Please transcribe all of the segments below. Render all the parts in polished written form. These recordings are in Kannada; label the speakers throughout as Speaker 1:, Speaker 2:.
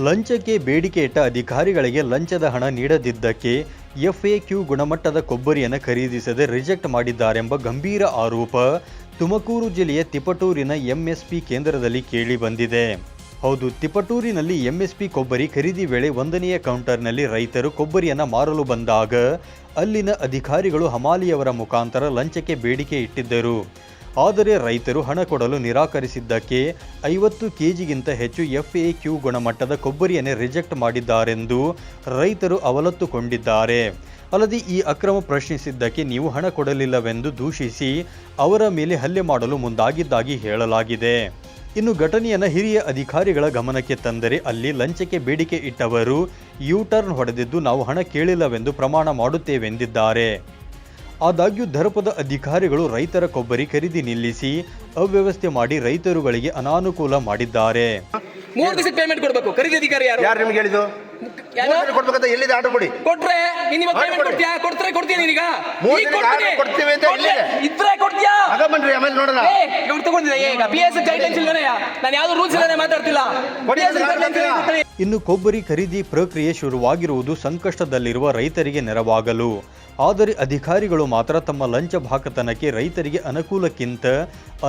Speaker 1: ಲಂಚಕ್ಕೆ ಬೇಡಿಕೆ ಇಟ್ಟ ಅಧಿಕಾರಿಗಳಿಗೆ ಲಂಚದ ಹಣ ನೀಡದಿದ್ದಕ್ಕೆ FAQ ಗುಣಮಟ್ಟದ ಕೊಬ್ಬರಿಯನ್ನು ಖರೀದಿಸದೆ ರಿಜೆಕ್ಟ್ ಮಾಡಿದ್ದಾರೆಂಬ ಗಂಭೀರ ಆರೋಪ ತುಮಕೂರು ಜಿಲ್ಲೆಯ ತಿಪಟೂರಿನ MSP ಕೇಂದ್ರದಲ್ಲಿ ಕೇಳಿ ಬಂದಿದೆ. ಹೌದು, ತಿಪಟೂರಿನಲ್ಲಿ MSP ಕೊಬ್ಬರಿ ಖರೀದಿ ವೇಳೆ 1ನೇ ಕೌಂಟರ್ನಲ್ಲಿ ರೈತರು ಕೊಬ್ಬರಿಯನ್ನು ಮಾರಲು ಬಂದಾಗ ಅಲ್ಲಿನ ಅಧಿಕಾರಿಗಳು ಹಮಾಲಿಯವರ ಮುಖಾಂತರ ಲಂಚಕ್ಕೆ ಬೇಡಿಕೆ ಇಟ್ಟಿದ್ದರು. ಆದರೆ ರೈತರು ಹಣ ಕೊಡಲು ನಿರಾಕರಿಸಿದ್ದಕ್ಕೆ 50 ಕೆಜಿಗಿಂತ ಹೆಚ್ಚು FAQ ಗುಣಮಟ್ಟದ ಕೊಬ್ಬರಿಯನ್ನೇ ರಿಜೆಕ್ಟ್ ಮಾಡಿದ್ದಾರೆಂದು ರೈತರು ಅವಲತ್ತುಕೊಂಡಿದ್ದಾರೆ. ಅಲ್ಲದೆ ಈ ಅಕ್ರಮ ಪ್ರಶ್ನಿಸಿದ್ದಕ್ಕೆ ನೀವು ಹಣ ಕೊಡಲಿಲ್ಲವೆಂದು ದೂಷಿಸಿ ಅವರ ಮೇಲೆ ಹಲ್ಲೆ ಮಾಡಲು ಮುಂದಾಗಿದ್ದಾಗಿ ಹೇಳಲಾಗಿದೆ. ಇನ್ನು ಘಟನೆಯನ್ನು ಹಿರಿಯ ಅಧಿಕಾರಿಗಳ ಗಮನಕ್ಕೆ ತಂದರೆ ಅಲ್ಲಿ ಲಂಚಕ್ಕೆ ಬೇಡಿಕೆ ಇಟ್ಟವರು ಯೂ-ಟರ್ನ್ ಹೊಡೆದಿದ್ದು ನಾವು ಹಣ ಕೇಳಿಲ್ಲವೆಂದು ಪ್ರಮಾಣ ಮಾಡುತ್ತೇವೆಂದಿದ್ದಾರೆ. ಆದಾಗ್ಯೂ ದರ್ಪದ ಅಧಿಕಾರಿಗಳು ರೈತರ ಕೊಬ್ಬರಿ ಖರೀದಿ ನಿಲ್ಲಿಸಿ ಅವ್ಯವಸ್ಥೆ ಮಾಡಿ ರೈತರುಗಳಿಗೆ ಅನಾನುಕೂಲ ಮಾಡಿದ್ದಾರೆ.
Speaker 2: 3 ದಿವಸ ಪೇಮೆಂಟ್ ಕೊಡಬೇಕು. ಖರೀದಿ ಅಧಿಕಾರಿ ಯಾರು
Speaker 3: ನಿಮಗೆ ಹೇಳಿದ್ದು? ಕೊಡ್ಬೇಕಂತ ಎಲ್ಲಿದೆ ಆರ್ಡರ್ ಕೊಡಿ.
Speaker 2: ಕೊಟ್ರೆ ನೀನು ಇವಾಗ ಪೇಮೆಂಟ್ ಕೊಡ್ತೀಯಾ? ಕೊಡ್ತೀಯ ನೀನೀಗ?
Speaker 3: ಕೊಡ್ತೀವಿ ಅಂತ ಎಲ್ಲಿದೆ?
Speaker 2: ಇದ್ರೆ ಕೊಡ್ತೀಯಾ?
Speaker 3: ಆಗ ಬನ್ರಿ, ಆಮೇಲೆ ನೋಡೋಣ.
Speaker 2: ಇವ್ರು ತಗೊಂಡಿದ್ದೆ ಈಗ PS ಗೈಡ್ಲೈನ್ಸ್ ಇಲ್ಲನೇ. ನಾನು ಯಾವುದು ರೂಲ್ಸ್ ಇಲ್ಲನೇ ಮಾತಾಡ್ತಿಲ್ಲ.
Speaker 1: ಇನ್ನು ಕೊಬ್ಬರಿ ಖರೀದಿ ಪ್ರಕ್ರಿಯೆ ಶುರುವಾಗಿರುವುದು ಸಂಕಷ್ಟದಲ್ಲಿರುವ ರೈತರಿಗೆ ನೆರವಾಗಲು. ಆದರೆ ಅಧಿಕಾರಿಗಳು ಮಾತ್ರ ತಮ್ಮ ಲಂಚ ಬಾಕತನಕ್ಕೆ ರೈತರಿಗೆ ಅನುಕೂಲಕ್ಕಿಂತ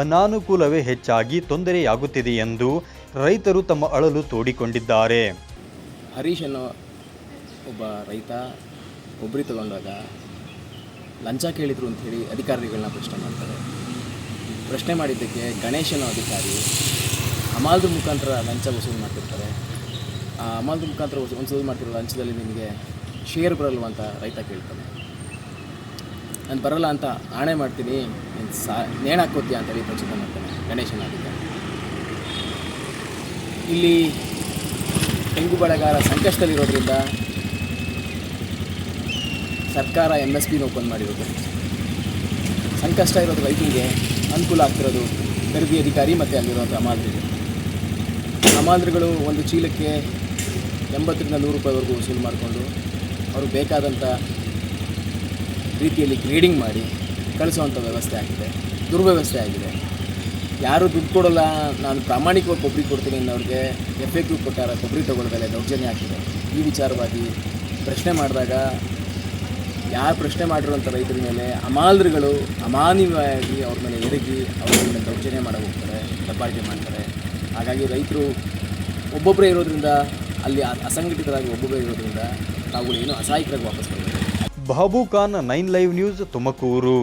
Speaker 1: ಅನಾನುಕೂಲವೇ ಹೆಚ್ಚಾಗಿ ತೊಂದರೆಯಾಗುತ್ತಿದೆ ಎಂದು ರೈತರು ತಮ್ಮ ಅಳಲು ತೋಡಿಕೊಂಡಿದ್ದಾರೆ.
Speaker 4: ಹರೀಶ್ ಅನ್ನೋ ಒಬ್ಬ ರೈತ ಕೊಬ್ಬರಿ ತಗೊಂಡಾಗ ಲಂಚ ಕೇಳಿದ್ರು ಅಂಥೇಳಿ ಅಧಿಕಾರಿಗಳನ್ನ ಪ್ರಶ್ನೆ ಮಾಡ್ತಾರೆ. ಪ್ರಶ್ನೆ ಮಾಡಿದ್ದಕ್ಕೆ ಗಣೇಶ್ ಅನ್ನೋ ಅಧಿಕಾರಿ ಹಮಾಲ್ದ್ರ ಮುಖಾಂತರ ಲಂಚ ವಸೂಲು ಮಾಡ್ತಿರ್ತಾರೆ. ಆ ಹಮಾಲ್ದ್ರ ಮುಖಾಂತರ ವಸೂಲು ಮಾಡ್ತಿರೋ ಲಂಚದಲ್ಲಿ ನಿಮಗೆ ಶೇರ್ ಬರಲ್ವ ಅಂತ ರೈತ ಕೇಳ್ತಾನೆ. ನಾನು ಬರಲ್ಲ ಅಂತ ಆಣೆ ಮಾಡ್ತೀನಿ, ನೇಣು ಹಾಕೋತೀಯ ಅಂತೇಳಿ ಪ್ರಶ್ನೆ ಮಾಡ್ತಾನೆ ಗಣೇಶನ ಅಧಿಕಾರಿ. ಇಲ್ಲಿ ತೆಂಗು ಬೆಳೆಗಾರ ಸಂಕಷ್ಟದಲ್ಲಿರೋದ್ರಿಂದ ಸರ್ಕಾರ MSPನ ಓಪನ್ ಮಾಡಿರೋದು. ಸಂಕಷ್ಟ ಇರೋದು ರೈತರಿಗೆ, ಅನುಕೂಲ ಆಗ್ತಿರೋದು ಖರೀದಿ ಅಧಿಕಾರಿ ಮತ್ತು ಅಲ್ಲಿರುವಂಥ ಹಮಾಲ್ದ್ರುಗಳು ಒಂದು ಚೀಲಕ್ಕೆ 80 ರಿಂದ 100 ರೂಪಾಯಿವರೆಗೂ ವಸೂಲು ಮಾಡಿಕೊಂಡು ಅವರು ಬೇಕಾದಂಥ ರೀತಿಯಲ್ಲಿ ಗ್ರೇಡಿಂಗ್ ಮಾಡಿ ಕಳಿಸುವಂಥ ವ್ಯವಸ್ಥೆ ಆಗಿದೆ. ದುರ್ವ್ಯವಸ್ಥೆ ಆಗಿದೆ. ಯಾರು ದುಡ್ಡು ಕೊಡೋಲ್ಲ, ನಾನು ಪ್ರಾಮಾಣಿಕವಾಗಿ ಕೊಬ್ಬರಿ ಕೊಡ್ತೀನಿ ಅನ್ನೋರಿಗೆ FAQ ಕೊಟ್ಟಾರ ಕೊಬ್ಬರಿ ತೊಗೊಳ್ದಲ್ಲೇ ದೌರ್ಜನ್ಯ ಆಗ್ತಿದೆ. ಈ ವಿಚಾರವಾಗಿ ಪ್ರಶ್ನೆ ಮಾಡಿದಾಗ ಯಾರು ಪ್ರಶ್ನೆ ಮಾಡಿರುವಂಥ ರೈತರ ಮೇಲೆ ಹಮಾಲ್ದ್ರುಗಳು ಅಮಾನ್ಯವಾಗಿ ಅವ್ರ ಮೇಲೆ ಎರಗಿ ಅವ್ರ ಮೇಲೆ ದೌರ್ಜನ್ಯ ಮಾಡಕ್ಕೆ ಹೋಗ್ತಾರೆ, ದಬ್ಬಾಳಿಕೆ ಮಾಡ್ತಾರೆ. ಹಾಗಾಗಿ ರೈತರು ಒಬ್ಬೊಬ್ಬರೇ ಇರೋದ್ರಿಂದ, ಅಲ್ಲಿ ಅಸಂಘಟಿತರಾಗಿ ಒಬ್ಬೊಬ್ಬರೇ ಇರೋದ್ರಿಂದ ನಾವು ಏನು ಅಸಹಾಯಕರಾಗಿ ವಾಪಸ್ ಬರಬೇಕು.
Speaker 1: Babu Khan, 9 live news, Tumakuru.